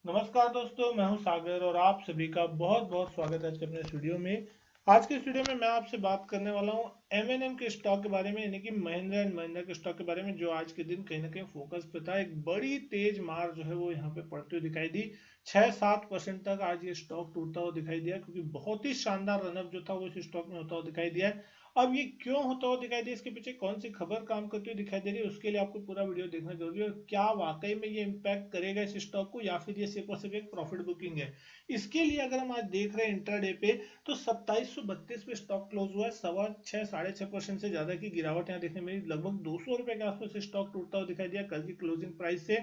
नमस्कार दोस्तों, मैं हूं सागर और आप सभी का बहुत बहुत स्वागत है आज के अपने स्टूडियो में। आज के स्टूडियो में मैं आपसे बात करने वाला हूं एमएनएम के स्टॉक के बारे में, यानी कि महिंद्रा एंड महिंद्रा के स्टॉक के बारे में, जो आज के दिन कहीं ना कहीं फोकस पे था। एक बड़ी तेज मार जो है वो यहाँ पे पड़ती हुई दिखाई दी। 6-7% तक आज ये स्टॉक टूटता हुआ दिखाई दिया, क्योंकि बहुत ही शानदार रनअप जो था वो इस स्टॉक में होता हुआ दिखाई दिया है। अब ये क्यों होता हुआ दिखाई दिया, इसके पीछे कौन सी खबर काम करती हुई दिखाई दे रही है, उसके लिए आपको पूरा वीडियो देखना जरूरी है। और क्या वाकई में ये इम्पैक्ट करेगा इस स्टॉक को, या फिर ये सिर्फ और सिर्फ एक प्रॉफिट बुकिंग है। इसके लिए अगर हम आज देख रहे हैं इंट्राडे पे, तो 2732 पे स्टॉक क्लोज हुआ है। 6.5% से ज्यादा की गिरावट यहाँ देखने मिली। लगभग 200 रुपए के आसपास स्टॉक टूटता हुआ दिखाई दिया कल की क्लोजिंग प्राइस से।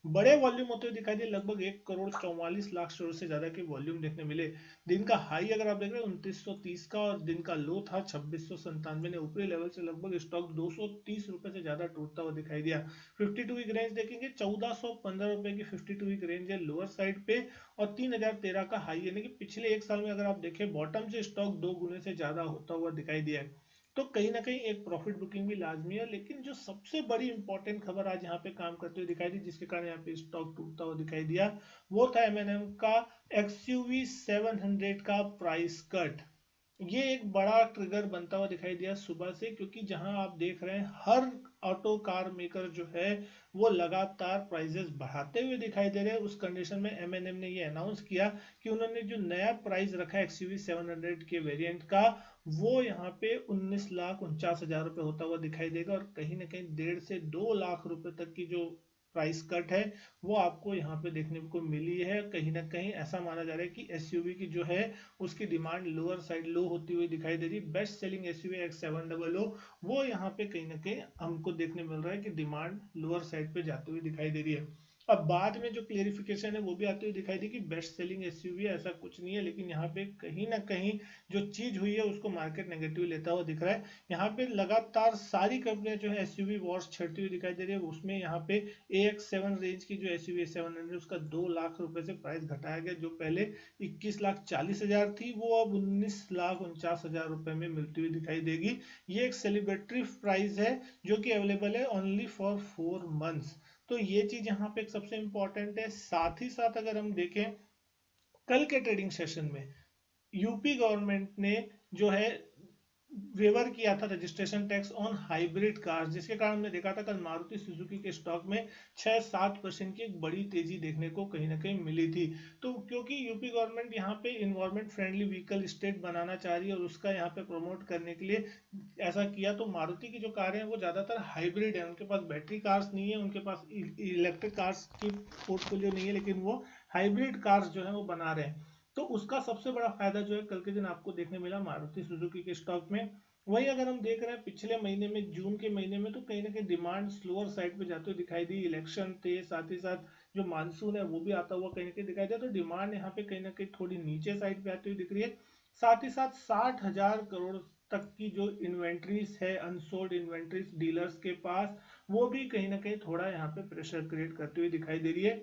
बड़े वॉल्यूम होते हुए दिखाई दिए, लगभग 1 करोड़ 44 लाख शेयर से ज्यादा के वॉल्यूम देखने मिले। दिन का हाई अगर आप देख रहे हैं 2930 का, और दिन का लो था 2697 ने। ऊपरी लेवल से लगभग स्टॉक 230 रुपए से ज्यादा टूटता हुआ दिखाई दिया। 52 वीक रेंज देखेंगे, 1415 रुपए की 52 वीक रेंज है लोअर साइड पे, और 3013 का हाई, यानी कि पिछले एक साल में अगर आप देखें बॉटम से स्टॉक 2 गुने से ज्यादा होता हुआ दिखाई दिया है। तो कहीं ना कहीं एक प्रॉफिट बुकिंग भी लाजमी है। लेकिन जो सबसे बड़ी इंपॉर्टेंट खबर आज यहाँ पे काम करते हुए दिखाई दी, जिसके कारण यहाँ पे स्टॉक टूटता हुआ दिखाई दिया, वो था एमएनएम का एक्सयूवी 700 का प्राइस कट। ये एक बड़ा ट्रिगर बनता हुआ दिखाई दिया सुबह से, क्योंकि जहां आप देख रहे हैं हर ऑटो कार मेकर जो है वो लगातार प्राइजेस बढ़ाते हुए दिखाई दे रहे हैं। उस कंडीशन में एमएनएम ने ये अनाउंस किया कि उन्होंने जो नया प्राइस रखा है एक्सयूवी 700 के वेरिएंट का, वो यहाँ पे 19,49,000 रुपए होता हुआ दिखाई देगा। और कहीं ना कहीं 1.5 से 2 लाख रुपए तक की जो प्राइस कट है वो आपको यहाँ पे देखने को मिली है। कहीं ना कहीं ऐसा माना जा रहा है कि एसयूवी की जो है उसकी डिमांड लोअर साइड लो होती हुई दिखाई दे रही है। बेस्ट सेलिंग एसयूवी X700 वो यहाँ पे कहीं ना कहीं हमको देखने मिल रहा है कि डिमांड लोअर साइड पे जाती हुई दिखाई दे रही है। अब बाद में जो क्लियरिफिकेशन है वो भी आती हुई दिखाई दी कि बेस्ट सेलिंग एसयूवी ऐसा कुछ नहीं है, लेकिन यहाँ पे कहीं ना कहीं जो चीज हुई है उसको मार्केट नेगेटिव लेता हुआ दिख रहा है। यहाँ पे लगातार सारी कंपनियां जो है एसयूवी वॉर्स छेड़ती हुई दिखाई दे रही है। उसमें यहाँ पे AX7 रेंज की जो एसयूवी 700 उसका 2 लाख रुपए से प्राइस घटाया गया। जो पहले 21,40,000 थी, वो अब 19,49,000 रुपए में मिलती हुई दिखाई देगी। ये एक सेलिब्रेटरी प्राइस है जो कि अवेलेबल है ओनली फॉर 4 मंथ्स। तो ये चीज यहाँ पे सबसे इंपॉर्टेंट है। साथ ही साथ अगर हम देखें कल के ट्रेडिंग सेशन में, यूपी गवर्नमेंट ने जो है वेवर किया था registration tax on hybrid cars, जिसके कारण हमने देखा था कल मारुति सुजुकी के स्टॉक में 6-7% की एक बड़ी तेजी देखने को कहीं ना कहीं मिली थी। तो क्योंकि यूपी गवर्नमेंट यहाँ पे इन्वायरमेंट फ्रेंडली व्हीकल स्टेट बनाना चाह रही है और उसका यहाँ पे प्रमोट करने के लिए ऐसा किया, तो मारुति की जो कार है वो ज्यादातर हाइब्रिड है। उनके पास बैटरी कार्स नहीं है, उनके पास इलेक्ट्रिक कार्स की पोर्टफोलियो नहीं है, लेकिन वो हाइब्रिड कार्स जो है वो बना रहे हैं। तो उसका सबसे बड़ा फायदा जो है कल के दिन आपको देखने मिला मारुति सुजुकी के स्टॉक में। वहीं अगर हम देख रहे हैं पिछले महीने में, जून के महीने में, तो कहीं ना कहीं डिमांड स्लोअर साइड पे जाते हुए दिखाई दी। इलेक्शन थे, साथ ही साथ जो मानसून है वो भी आता हुआ कहीं ना कहीं दिखाई दिया। तो डिमांड यहाँ पे कहीं ना कहीं थोड़ी नीचे साइड पे आती हुई दिख रही है। साथ ही साथ 60,000 करोड़ तक की जो इन्वेंट्रीज है, अनसोल्ड इन्वेंट्रीज डीलर्स के पास, वो भी कहीं ना कहीं थोड़ा यहाँ पे प्रेशर क्रिएट करती हुई दिखाई दे रही है।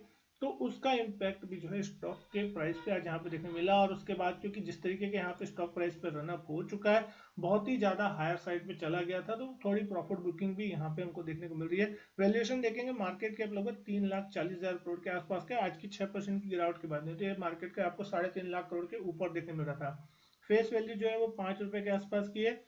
तो उसका इम्पैक्ट भी जो है स्टॉक के प्राइस पे आज यहाँ पे देखने मिला। और उसके बाद क्योंकि जिस तरीके के यहाँ पे स्टॉक प्राइस पे रनअप हो चुका है, बहुत ही ज्यादा हायर साइड पे चला गया था, तो थोड़ी प्रॉफिट बुकिंग भी यहाँ पे हमको देखने को मिल रही है। वैल्यूएशन देखेंगे मार्केट कैप लगभग 3,40,000 करोड़ के आसपास का, आज की 6% की गिरावट के बाद, नहीं तो ये मार्केट का आपको 3.5 लाख करोड़ के ऊपर देखने मिल रहा था। फेस वैल्यू जो है वो 5 रुपए के आसपास की है।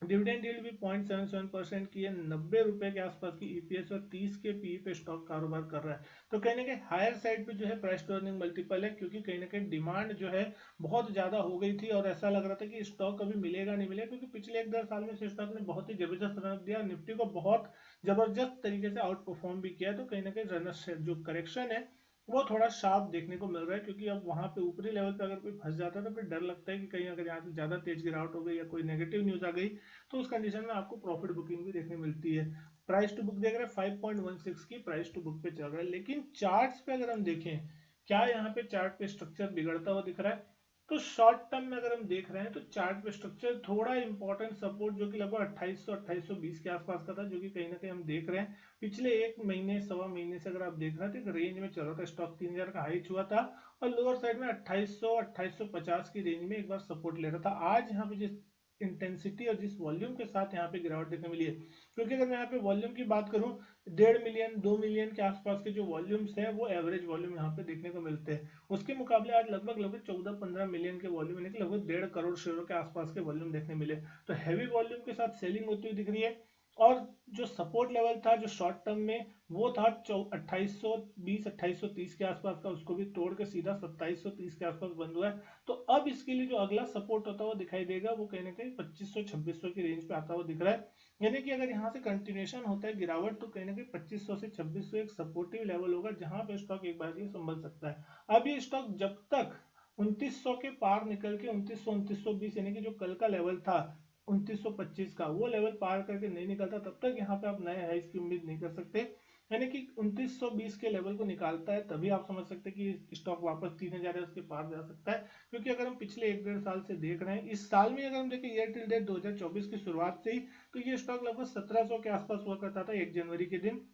डिविडेंड यील्ड भी 0.77% की है। 90 रुपए के आसपास की ईपीएस और 30 के पी पे स्टॉक कारोबार कर रहा है। तो कहीं ना कहीं हायर साइड पे जो है प्राइस टू अर्निंग मल्टीपल है, क्योंकि कहीं ना कहीं डिमांड जो है बहुत ज्यादा हो गई थी और ऐसा लग रहा था कि स्टॉक कभी मिलेगा नहीं मिलेगा, क्योंकि पिछले 1-1.5 साल में स्टॉक ने बहुत ही जबरदस्त रन दिया, निफ्टी को बहुत जबरदस्त तरीके से आउट परफॉर्म भी किया। तो कहीं ना कहीं रनर जो करेक्शन है वो थोड़ा शार्प देखने को मिल रहा है, क्योंकि अब वहां पे ऊपरी लेवल पे अगर कोई फंस जाता है तो फिर डर लगता है कि कहीं अगर यहाँ से ज्यादा तेज गिरावट हो गई या कोई नेगेटिव न्यूज आ गई, तो उस कंडीशन में आपको प्रॉफिट बुकिंग भी देखने मिलती है। प्राइस टू बुक देख रहे हैं 5.16 की प्राइस टू बुक पे चल रहा है। लेकिन चार्ट्स पे अगर हम देखें, क्या यहाँ पे चार्ट पे स्ट्रक्चर बिगड़ता हुआ दिख रहा है, तो शॉर्ट टर्म में अगर हम देख रहे हैं तो चार्ट पे स्ट्रक्चर थोड़ा इंपॉर्टेंट सपोर्ट जो कि लगभग 2800-2820 के आसपास का था, जो कि कहीं ना कहीं हम देख रहे हैं पिछले एक महीने सवा महीने से अगर आप देख रहे हैं तो एक रेंज में चल रहा था। स्टॉक 3,000 का हाई छुआ था और लोअर साइड में 2800-2850 की रेंज में एक बार सपोर्ट ले रहा था। आज यहाँ पे जिस इंटेंसिटी और जिस वॉल्यूम के साथ यहाँ पे गिरावट देखने मिली है। क्योंकि अगर मैं यहाँ पे वॉल्यूम की बात करूँ, 1.5 मिलियन 2 मिलियन के आसपास के जो वॉल्यूम्स हैं वो एवरेज वॉल्यूम यहाँ पे देखने को मिलते हैं। उसके मुकाबले आज लगभग 14-15 मिलियन के वॉल्यूम यानी कि लगभग 1.5 करोड़ शेयरों के आसपास के वॉल्यूम देखने मिले। तो हैवी वॉल्यूम के साथ सेलिंग होती हुई दिख रही है। और जो सपोर्ट लेवल था जो शॉर्ट टर्म में वो था 2820 2830 के आसपास का, उसको भी तोड़ के सीधा 2730 के आसपास बंद हुआ है। तो अब इसके लिए जो अगला सपोर्ट होता हुआ दिखाई देगा वो कहीं ना कहीं 2500-2600 की रेंज पे आता हुआ दिख रहा है। यानी कि अगर यहाँ से कंटिन्यूएशन होता है गिरावट तो कहीं ना कहीं 2500 से 2600 एक सपोर्टिव लेवल होगा जहां पे स्टॉक एक बार के लिए संभल सकता है। अब ये स्टॉक जब तक 2900 के पार निकल के 2900 2920 यानी कि जो कल का लेवल था 2925 का वो लेवल पार करके नहीं निकलता, तब तक यहाँ पे आप नए हाइस की उम्मीद नहीं कर सकते। यानी कि 2920 के लेवल को निकालता है तभी आप समझ सकते हैं कि स्टॉक वापस 3000 है उसके पार जा सकता है। क्योंकि अगर हम पिछले 1-1.5 साल से देख रहे हैं, इस साल में अगर हम देखें ईयर टिल डेट 2024 की शुरुआत से ही, तो ये स्टॉक लगभग 1700 के आसपास हुआ करता था 1 जनवरी के दिन,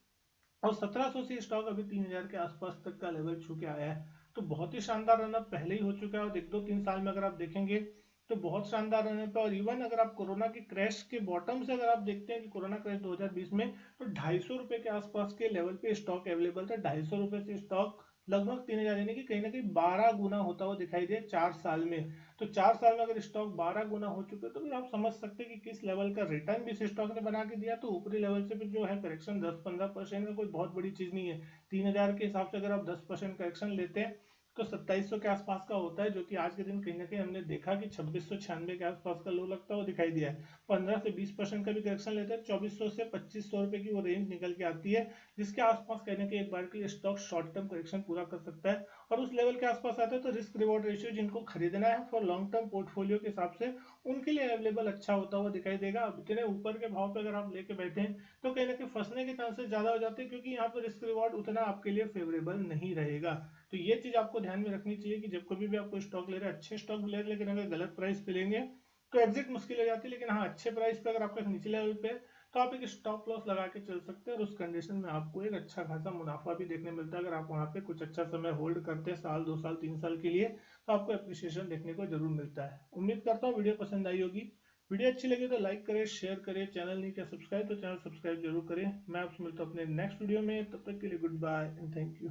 और 1700 से स्टॉक अभी 3000 के आसपास तक का लेवल छू के आया है। तो बहुत ही शानदार रनअप पहले ही हो चुका है और 1-2-3 साल में अगर आप देखेंगे तो बहुत शानदार रनअप है। और इवन अगर आप कोरोना के क्रैश के बॉटम से अगर आप देखते हैं कि कोरोना क्रैश 2020 में, तो 250 रुपए के आसपास के लेवल पे स्टॉक अवेलेबल था। 250 रुपए से स्टॉक लगभग 3000 यानी कि कहीं ना कहीं 12 गुना होता हुआ दिखाई दिया 4 साल में। तो 4 साल में अगर स्टॉक 12 गुना हो चुके तो फिर आप समझ सकते हैं कि किस लेवल का रिटर्न भी इस स्टॉक ने बना के दिया। तो ऊपरी लेवल से भी जो है करेक्शन 10-15% का कोई बहुत बड़ी चीज नहीं है। 3000 के हिसाब से अगर आप 10% करेक्शन लेते हैं तो 2700 के आसपास का होता है, जो कि आज के दिन कहीं ना कहीं हमने देखा कि 2696 के आसपास का लो लगता हुआ दिखाई दिया है। 15 से 20% का भी करेक्शन लेते हैं 2400 से 2500 रुपए की वो रेंज निकल के आती है, जिसके आसपास कहने के एक बार के लिए स्टॉक शॉर्ट टर्म करेक्शन पूरा कर सकता है। और उस लेवल के आसपास आता है तो रिस्क रिवॉर्ड रेशियो जिनको खरीदना है फॉर लॉन्ग टर्म पोर्टफोलियो के हिसाब से उनके लिए अवेलेबल अच्छा होता हुआ दिखाई देगा। अब इतने ऊपर के भाव पे अगर आप लेके बैठे हैं तो कहीं ना कहीं फंसने के चांसेस ज्यादा हो जाते हैं, क्योंकि यहाँ पर रिस्क रिवॉर्ड उतना आपके लिए फेवरेबल नहीं रहेगा। तो ये चीज आपको ध्यान में रखनी चाहिए कि जब कभी भी आपको स्टॉक ले रहे हैं अच्छे स्टॉक ले रहे हैं, लेकिन अगर गलत प्राइस पे लेंगे तो एग्जिट मुश्किल हो जाती है। लेकिन हाँ, अच्छे प्राइस पे अगर आपका नीचे लेवल पे तो आप एक स्टॉप लॉस लगा के चल सकते हैं और उस कंडीशन में आपको एक अच्छा खासा मुनाफा भी देखने मिलता है। अगर आप वहां पे कुछ अच्छा समय होल्ड करते हैं साल 2 साल 3 साल के लिए, तो आपको अप्रिसिएशन देखने को जरूर मिलता है। उम्मीद करता हूँ वीडियो पसंद आई होगी। वीडियो अच्छी लगी तो लाइक करें, शेयर करें, चैनल नहीं किया सब्सक्राइब तो चैनल सब्सक्राइब जरूर करें। मैं आपसे मिलता हूँ अपने नेक्स्ट वीडियो में, तब तक के लिए good bye and thank you.